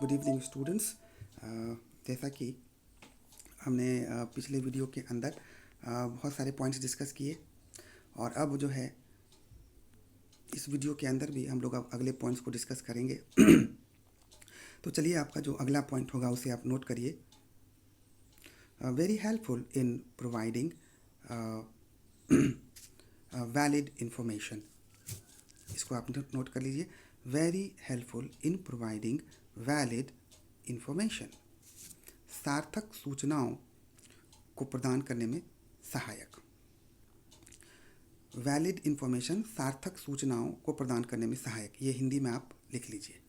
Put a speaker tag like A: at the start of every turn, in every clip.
A: Good evening students. जैसा कि हमने पिछले वीडियो के अंदर बहुत सारे पॉइंट्स डिस्कस किए और अब जो है इस वीडियो के अंदर भी हम लोग अब अगले पॉइंट्स को डिस्कस करेंगे। तो चलिए आपका जो अगला पॉइंट होगा उसे आप नोट करिए। Very helpful in providing valid information. इसको आप नोट कर लीजिए। Very helpful in providing valid information. सार्थक सूचनाओं को प्रदान करने में सहायक। वैलिड इंफॉर्मेशन सार्थक सूचनाओं को प्रदान करने में सहायक, ये हिंदी में आप लिख लीजिए।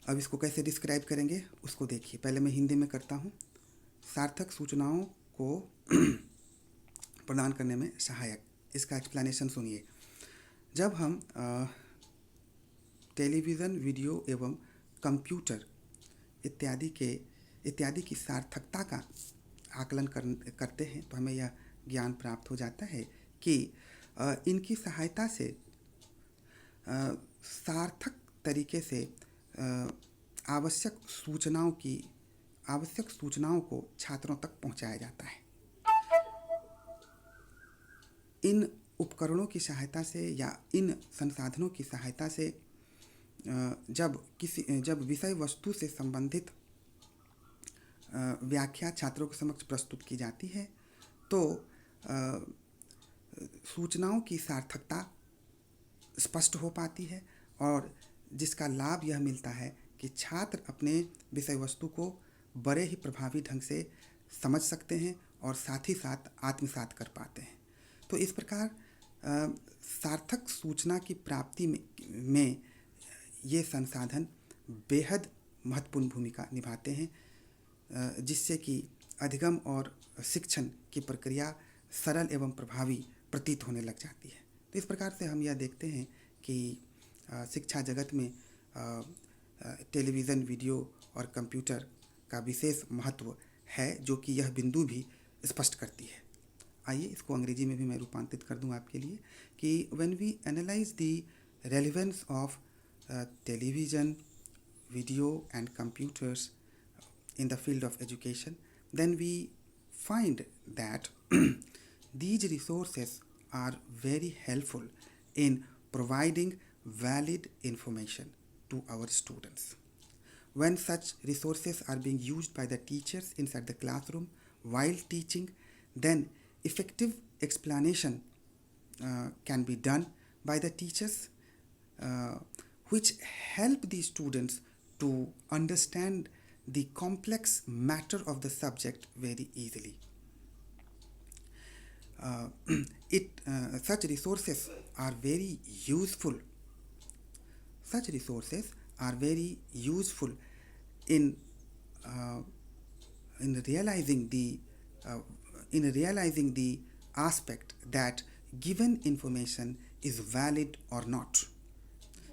A: अब इसको कैसे डिस्क्राइब करेंगे उसको देखिए। पहले मैं हिंदी में करता हूँ। सार्थक सूचनाओं को प्रदान करने में सहायक, इसका एक्सप्लेनेशन सुनिए। जब हम टेलीविज़न, वीडियो एवं कंप्यूटर इत्यादि की सार्थकता का आकलन करते हैं तो हमें यह ज्ञान प्राप्त हो जाता है कि इनकी सहायता से सार्थक तरीके से आवश्यक सूचनाओं को छात्रों तक पहुंचाया जाता है। इन उपकरणों की सहायता से या इन संसाधनों की सहायता से जब विषय वस्तु से संबंधित व्याख्या छात्रों के समक्ष प्रस्तुत की जाती है तो सूचनाओं की सार्थकता स्पष्ट हो पाती है और जिसका लाभ यह मिलता है कि छात्र अपने विषय वस्तु को बड़े ही प्रभावी ढंग से समझ सकते हैं और साथ ही साथ आत्मसात कर पाते हैं। तो इस प्रकार सार्थक सूचना की प्राप्ति में ये संसाधन बेहद महत्वपूर्ण भूमिका निभाते हैं, जिससे कि अधिगम और शिक्षण की प्रक्रिया सरल एवं प्रभावी प्रतीत होने लग जाती है। तो इस प्रकार से हम यह देखते हैं कि शिक्षा जगत में टेलीविज़न, वीडियो और कंप्यूटर का विशेष महत्व है, जो कि यह बिंदु भी स्पष्ट करती है। आइए इसको अंग्रेजी में भी मैं रूपांतरित कर दूं आपके लिए कि when we analyse the relevance of television, video and computers in the field of education, then we find that these resources are very helpful in providing valid information to our students. When such resources are being used by the teachers inside the classroom while teaching, then effective explanation can be done by the teachers, which help the students to understand the complex matter of the subject very easily. Such resources are very useful. Such resources are very useful in realizing the aspect that given information is valid or not.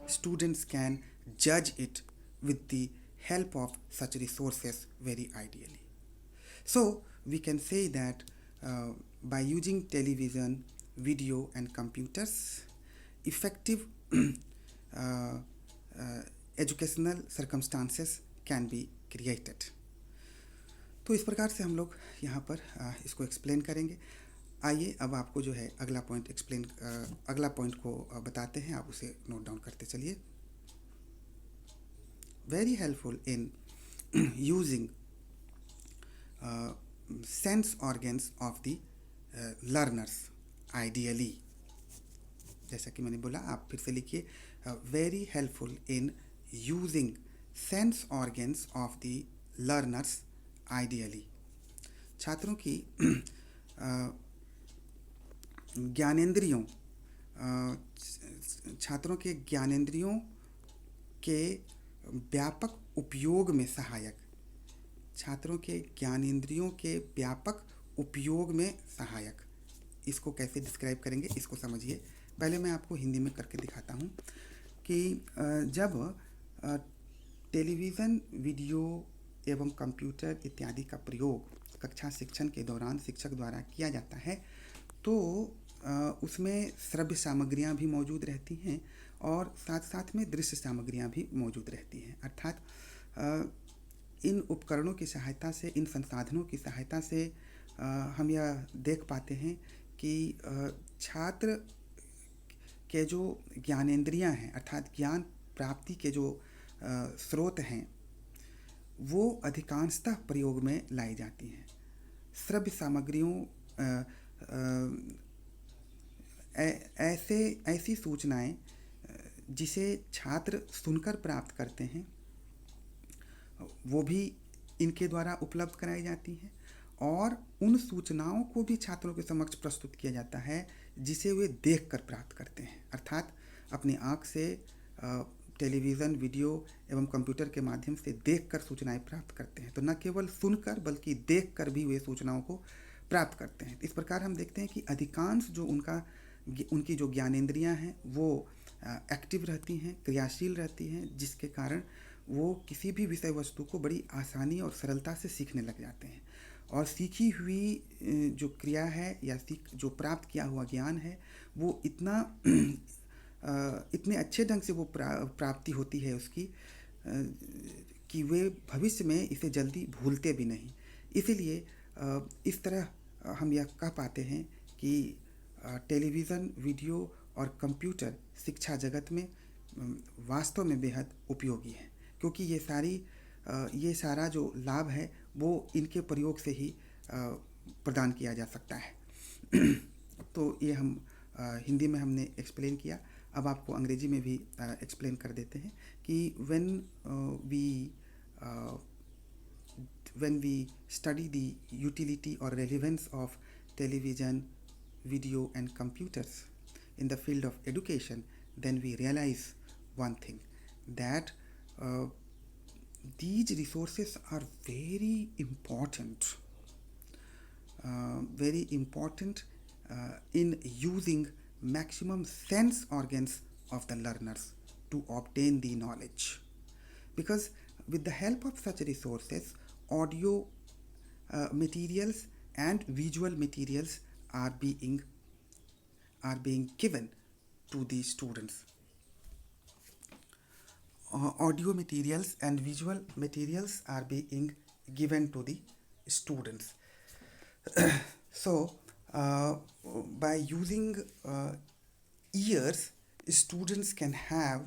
A: Students can judge it with the help of such resources very ideally. So we can say that by using television, video and computers, effective educational circumstances can be created. तो इस प्रकार से हम लोग यहाँ पर इसको explain करेंगे। आइए अब आपको जो है अगला पॉइंट को बताते हैं, आप उसे नोट डाउन करते चलिए। Very helpful in using sense organs of the learners ideally. जैसा कि मैंने बोला, आप फिर से लिखिए। Very helpful in using sense organs of the learners ideally. छात्रों की छात्रों के ज्ञानेंद्रियों के व्यापक उपयोग में सहायक। छात्रों के ज्ञानेंद्रियों के व्यापक उपयोग में सहायक, इसको कैसे डिस्क्राइब करेंगे इसको समझिए। पहले मैं आपको हिंदी में करके दिखाता हूँ कि जब टेलीविज़न, वीडियो एवं कंप्यूटर इत्यादि का प्रयोग कक्षा शिक्षण के दौरान शिक्षक द्वारा किया जाता है तो उसमें श्रव्य सामग्रियाँ भी मौजूद रहती हैं और साथ साथ में दृश्य सामग्रियाँ भी मौजूद रहती हैं। अर्थात इन उपकरणों की सहायता से, इन संसाधनों की सहायता से हम यह देख पाते हैं कि छात्र के जो ज्ञानेंद्रियां हैं, अर्थात ज्ञान प्राप्ति के जो स्रोत हैं, वो अधिकांशतः प्रयोग में लाई जाती हैं। श्रव्य सामग्रियों ऐसी सूचनाएं जिसे छात्र सुनकर प्राप्त करते हैं, वो भी इनके द्वारा उपलब्ध कराई जाती हैं, और उन सूचनाओं को भी छात्रों के समक्ष प्रस्तुत किया जाता है जिसे वे देखकर प्राप्त करते हैं। अर्थात अपनी आँख से टेलीविज़न, वीडियो एवं कंप्यूटर के माध्यम से देखकर सूचनाएं प्राप्त करते हैं। तो न केवल सुनकर बल्कि देखकर भी वे सूचनाओं को प्राप्त करते हैं। इस प्रकार हम देखते हैं कि अधिकांश जो उनकी जो ज्ञानेंद्रियां हैं वो एक्टिव रहती हैं, क्रियाशील रहती हैं, जिसके कारण वो किसी भी विषय वस्तु को बड़ी आसानी और सरलता से सीखने लग जाते हैं। और सीखी हुई जो क्रिया है या जो प्राप्त किया हुआ ज्ञान है, वो इतने अच्छे ढंग से वो प्राप्ति होती है उसकी कि वे भविष्य में इसे जल्दी भूलते भी नहीं। इसीलिए इस तरह हम यह कह पाते हैं कि टेलीविज़न, वीडियो और कंप्यूटर शिक्षा जगत में वास्तव में बेहद उपयोगी है, क्योंकि ये सारा जो लाभ है वो इनके प्रयोग से ही प्रदान किया जा सकता है। तो ये हम हिंदी में हमने एक्सप्लेन किया। अब आपको अंग्रेजी में भी एक्सप्लेन कर देते हैं कि when we study the utility or relevance of television, video and computers in the field of education, then we realize one thing, that these resources are very important in using maximum sense organs of the learners to obtain the knowledge. Because with the help of such resources, audio materials and visual materials are being given to the students. Audio materials and visual materials are being given to the students. So by using ears, students can have,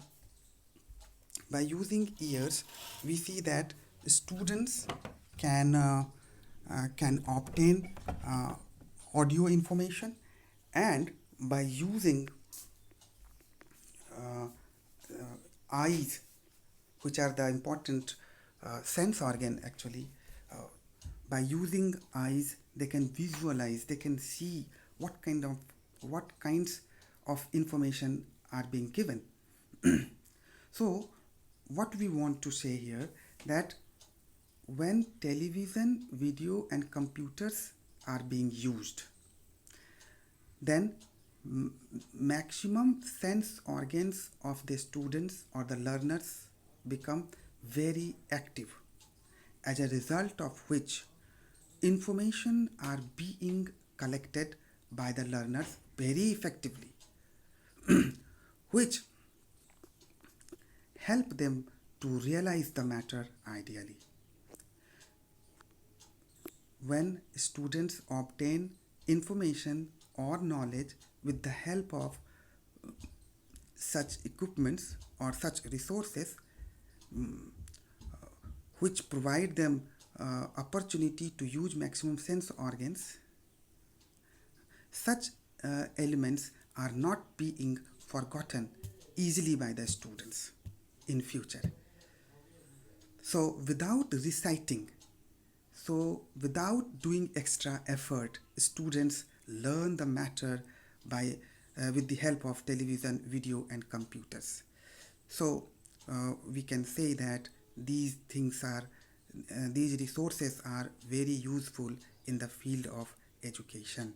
A: by using ears, we see that students can obtain audio information, and by using eyes, which are the important sense organ actually, by using eyes they can visualize, they can see what kinds of information are being given. So what we want to say here, that when television, video and computers are being used, then maximum sense organs of the students or the learners become very active, as a result of which information are being collected by the learners very effectively, which help them to realize the matter ideally. When students obtain information or knowledge with the help of such equipments or such resources, which provide them opportunity to use maximum sense organs, such elements are not being forgotten easily by the students in future. So without reciting, without doing extra effort, students learn the matter by with the help of television, video and computers. So we can say that these resources are very useful in the field of education.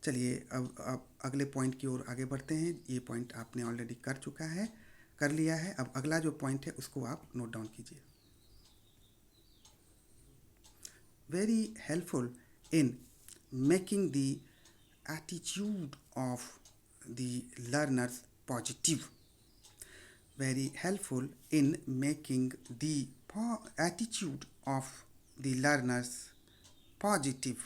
A: चलिए अब अगले point की ओर आगे बढ़ते हैं। ये point आपने already कर लिया है। अब अगला जो पॉइंट है उसको आप नोट डाउन कीजिए। Very helpful in making the attitude of the learners positive. very helpful in making the attitude of the learners positive.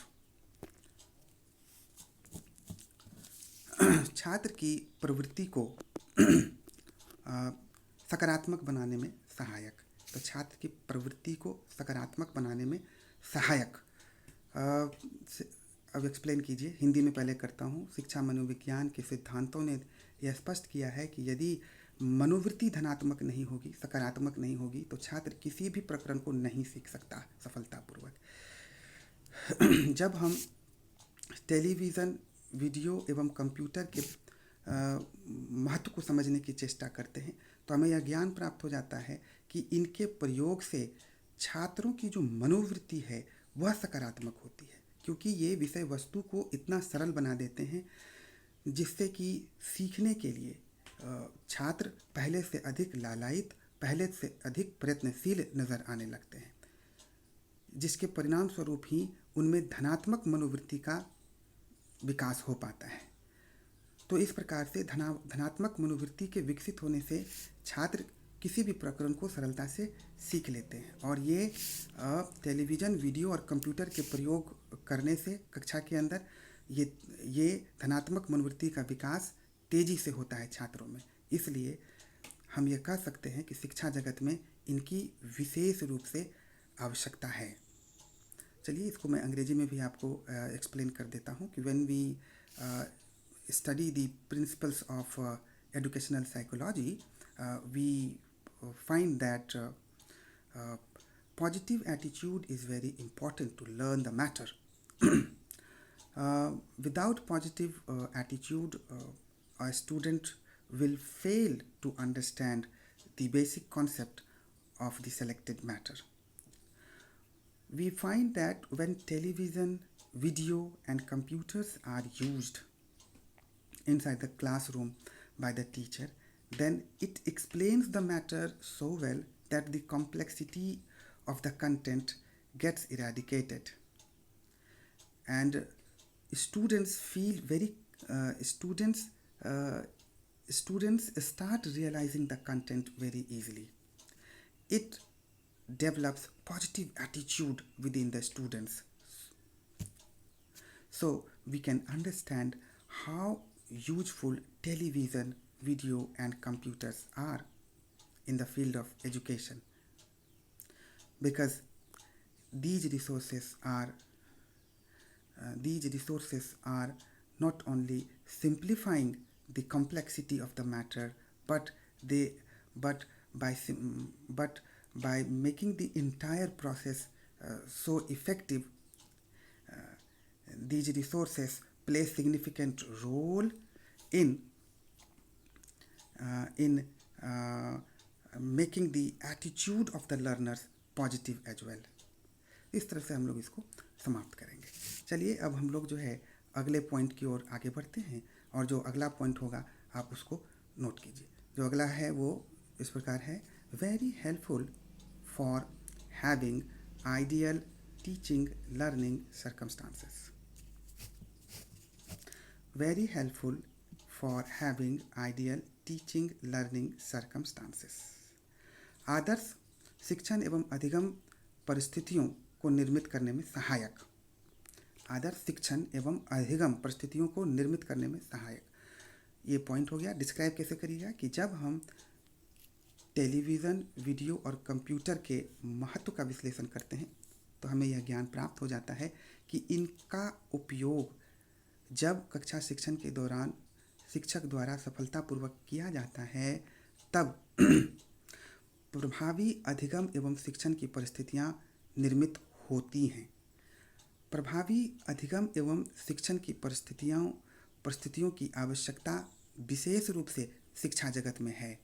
A: छात्र की प्रवृत्ति को सकारात्मक बनाने में सहायक। तो छात्र की प्रवृत्ति को सकारात्मक बनाने में सहायक। अब एक्सप्लेन कीजिए, हिंदी में पहले करता हूँ। शिक्षा मनोविज्ञान के सिद्धांतों ने यह स्पष्ट किया है कि यदि मनोवृत्ति धनात्मक नहीं होगी, सकारात्मक नहीं होगी, तो छात्र किसी भी प्रकरण को नहीं सीख सकता सफलतापूर्वक। जब हम टेलीविज़न, वीडियो एवं कंप्यूटर के महत्व को समझने की चेष्टा करते हैं तो हमें यह ज्ञान प्राप्त हो जाता है कि इनके प्रयोग से छात्रों की जो मनोवृत्ति है वह सकारात्मक होती है, क्योंकि ये विषय वस्तु को इतना सरल बना देते हैं जिससे कि सीखने के लिए छात्र पहले से अधिक लालायित, पहले से अधिक प्रयत्नशील नज़र आने लगते हैं, जिसके परिणाम स्वरूप ही उनमें धनात्मक मनोवृत्ति का विकास हो पाता है। तो इस प्रकार से धनात्मक मनोवृत्ति के विकसित होने से छात्र किसी भी प्रकरण को सरलता से सीख लेते हैं। और ये टेलीविज़न, वीडियो और कंप्यूटर के प्रयोग करने से कक्षा के अंदर ये धनात्मक मनोवृत्ति का विकास तेज़ी से होता है छात्रों में। इसलिए हम ये कह सकते हैं कि शिक्षा जगत में इनकी विशेष रूप से आवश्यकता है। चलिए इसको मैं अंग्रेजी में भी आपको एक्सप्लेन कर देता हूँ कि when we study the principles of educational psychology, we find that positive attitude is very important to learn the matter. Without positive attitude, a student will fail to understand the basic concept of the selected matter. We find that when television, video and computers are used inside the classroom by the teacher, then it explains the matter so well that the complexity of the content gets eradicated, and students feel very students start realizing the content very easily. It develops positive attitude within the students, so we can understand how useful television, video and computers are in the field of education, because these resources are not only simplifying the complexity of the matter, but by making the entire process so effective. These resources play significant role in making the attitude of the learners positive as well. इस तरह से हम लोग इसको समाप्त करेंगे। चलिए अब हम लोग जो है अगले पॉइंट की ओर आगे बढ़ते हैं, और जो अगला पॉइंट होगा आप उसको नोट कीजिए। जो अगला है वो इस प्रकार है: very helpful for having ideal teaching learning circumstances. Very helpful for having ideal teaching learning circumstances. आदर्श शिक्षण एवं अधिगम परिस्थितियों को निर्मित करने में सहायक। आदर्श शिक्षण एवं अधिगम परिस्थितियों को निर्मित करने में सहायक, ये पॉइंट हो गया। डिस्क्राइब कैसे करिएगा कि जब हम टेलीविज़न, वीडियो और कंप्यूटर के महत्व का विश्लेषण करते हैं तो हमें यह ज्ञान प्राप्त हो जाता है कि इनका उपयोग जब कक्षा शिक्षण के दौरान शिक्षक द्वारा सफलतापूर्वक किया जाता है तब प्रभावी अधिगम एवं शिक्षण की परिस्थितियां निर्मित होती हैं। प्रभावी अधिगम एवं शिक्षण की परिस्थितियों की आवश्यकता विशेष रूप से शिक्षा जगत में है,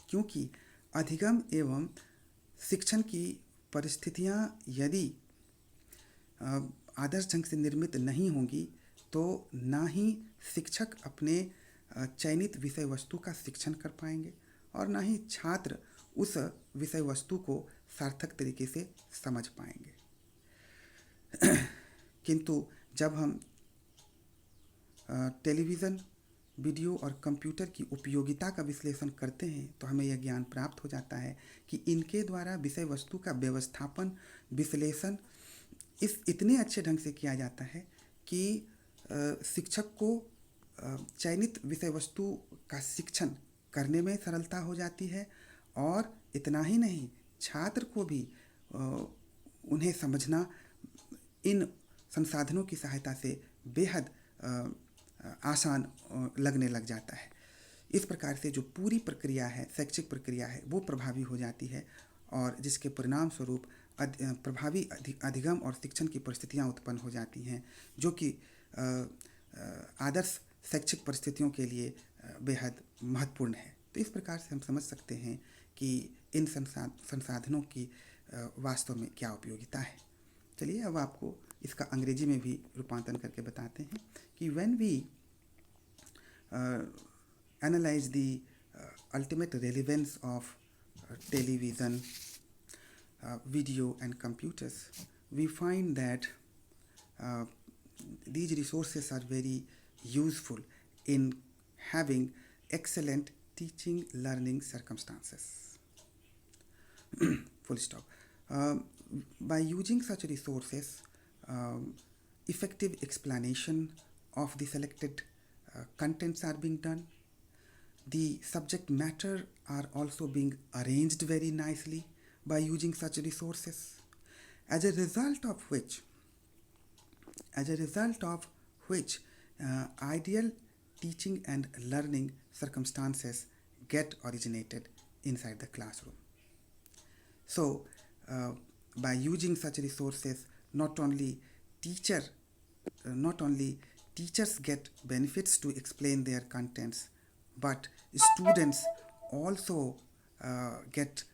A: क्योंकि अधिगम एवं शिक्षण की परिस्थितियां यदि आदर्श ढंग से निर्मित नहीं होंगी तो ना ही शिक्षक अपने चयनित विषय वस्तु का शिक्षण कर पाएंगे और ना ही छात्र उस विषय वस्तु को सार्थक तरीके से समझ पाएंगे। किंतु जब हम टेलीविज़न, वीडियो और कंप्यूटर की उपयोगिता का विश्लेषण करते हैं तो हमें यह ज्ञान प्राप्त हो जाता है कि इनके द्वारा विषय वस्तु का व्यवस्थापन, विश्लेषण इस इतने अच्छे ढंग से किया जाता है कि शिक्षक को चयनित विषय वस्तु का शिक्षण करने में सरलता हो जाती है, और इतना ही नहीं, छात्र को भी उन्हें समझना इन संसाधनों की सहायता से बेहद आसान लगने लग जाता है। इस प्रकार से जो पूरी प्रक्रिया है, शैक्षिक प्रक्रिया है, वो प्रभावी हो जाती है, और जिसके परिणाम स्वरूप प्रभावी अधिगम और शिक्षण की परिस्थितियाँ उत्पन्न हो जाती हैं, जो कि आदर्श शैक्षिक परिस्थितियों के लिए बेहद महत्वपूर्ण है। तो इस प्रकार से हम समझ सकते हैं कि इन संसाधनों की वास्तव में क्या उपयोगिता है। चलिए अब आपको इसका अंग्रेजी में भी रूपांतरण करके बताते हैं कि when we analyze the ultimate relevance of television, video and computers, we find that these resources are very useful in having excellent teaching learning circumstances. Full stop. By using such resources, effective explanation of the selected contents are being done. The subject matter are also being arranged very nicely by using such resources, as a result of which ideal teaching and learning circumstances get originated inside the classroom. So by using such resources, not only teachers get benefits to explain their contents, but students also get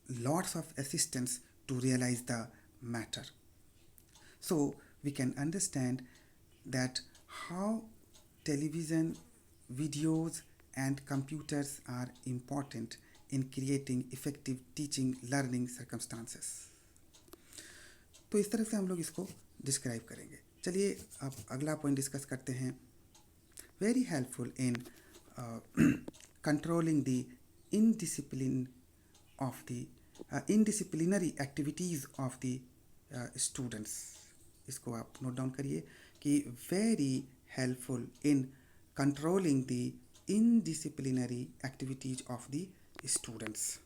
A: lots of assistance to realize the matter. So we can understand that how television, videos and computers are important in creating effective teaching learning circumstances. तो इस तरह से हम लोग इसको describe करेंगे। चलिए अब अगला पॉइंट डिस्कस करते हैं। Very helpful in controlling the indisciplinary activities of the students. इसको आप नोट डाउन करिए कि very helpful in controlling the indisciplinary activities of the students.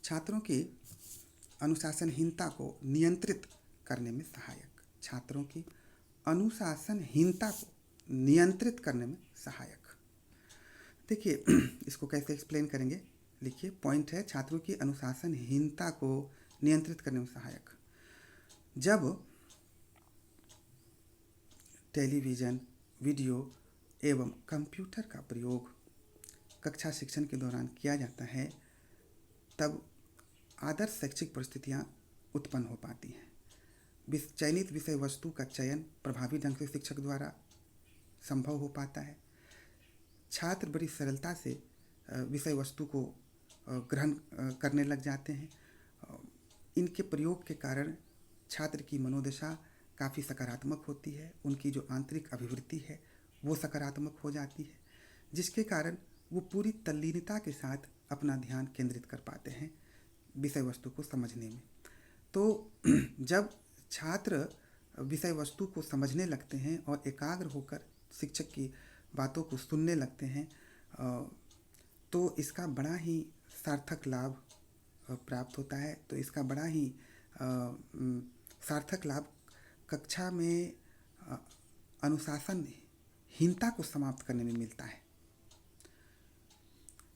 A: छात्रों की अनुशासनहीनता को नियंत्रित करने में सहायक। छात्रों की अनुशासनहीनता को नियंत्रित करने में सहायक। देखिए इसको कैसे एक्सप्लेन करेंगे, लिखिए। पॉइंट है छात्रों की अनुशासनहीनता को नियंत्रित करने में सहायक। जब टेलीविज़न, वीडियो एवं कंप्यूटर का प्रयोग कक्षा शिक्षण के दौरान किया जाता है, तब आदर्श शैक्षिक परिस्थितियाँ उत्पन्न हो पाती हैं। चयनित विषय वस्तु का चयन प्रभावी ढंग से शिक्षक द्वारा संभव हो पाता है। छात्र बड़ी सरलता से विषय वस्तु को ग्रहण करने लग जाते हैं। इनके प्रयोग के कारण छात्र की मनोदशा काफ़ी सकारात्मक होती है, उनकी जो आंतरिक अभिवृत्ति है वो सकारात्मक हो जाती है, जिसके कारण वो पूरी तल्लीनता के साथ अपना ध्यान केंद्रित कर पाते हैं विषय वस्तु को समझने में। तो जब छात्र विषय वस्तु को समझने लगते हैं और एकाग्र होकर शिक्षक की बातों को सुनने लगते हैं, तो इसका बड़ा ही सार्थक लाभ प्राप्त होता है। तो इसका बड़ा ही सार्थक लाभ कक्षा में अनुशासनहीनता को समाप्त करने में मिलता है।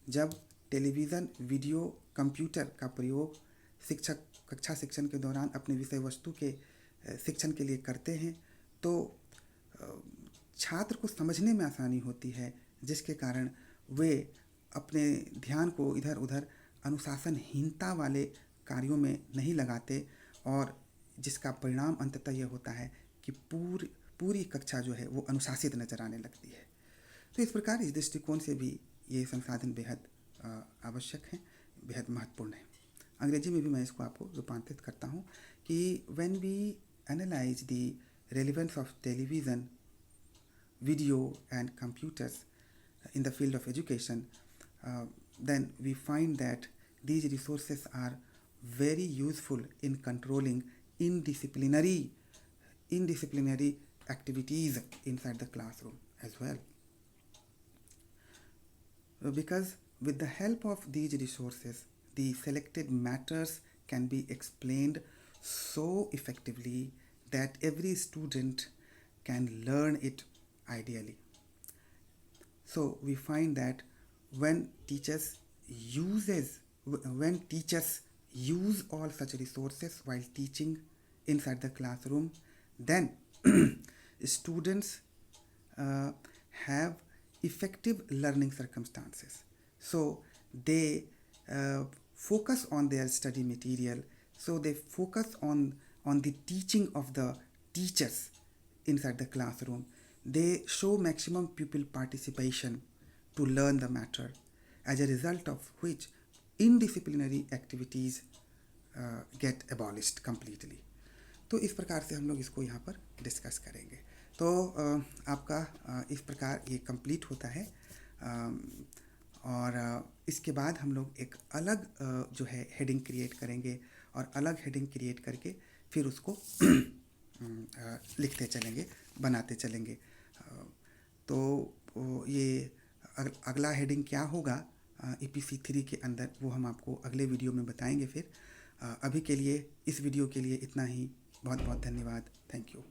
A: जब टेलीविज़न, वीडियो, कंप्यूटर का प्रयोग शिक्षक कक्षा शिक्षण के दौरान अपने विषय वस्तु के शिक्षण के लिए करते हैं, तो छात्र को समझने में आसानी होती है, जिसके कारण वे अपने ध्यान को इधर उधर अनुशासनहीनता वाले कार्यों में नहीं लगाते, और जिसका परिणाम अंततः यह होता है कि पूरी कक्षा जो है वो अनुशासित नजर आने लगती है। तो इस प्रकार इस दृष्टिकोण से भी ये संसाधन बेहद आवश्यक हैं, बेहद महत्वपूर्ण है। अंग्रेजी में भी मैं इसको आपको रूपांतरित करता हूँ कि when we analyse the relevance of television, video and computers in the field of education, then we find that these resources are very useful in controlling indisciplinary activities inside the classroom as well. Because with the help of these resources, the selected matters can be explained so effectively that every student can learn it ideally. So we find that when teachers use all such resources while teaching inside the classroom, then students have effective learning circumstances. So they focus on their study material. So they focus on the teaching of the teachers inside the classroom. They show maximum pupil participation to learn the matter, as a result of which indisciplinary activities get abolished completely. तो इस प्रकार से हम लोग इसको यहाँ पर discuss करेंगे. तो आपका इस प्रकार ये कंप्लीट होता है. और इसके बाद हम लोग एक अलग जो है हेडिंग क्रिएट करेंगे और अलग हेडिंग क्रिएट करके फिर उसको लिखते चलेंगे, बनाते चलेंगे. तो ये अगला हेडिंग क्या होगा EPC 3 के अंदर, वो हम आपको अगले वीडियो में बताएंगे. फिर अभी के लिए इस वीडियो के लिए इतना ही. बहुत बहुत धन्यवाद. Thank you.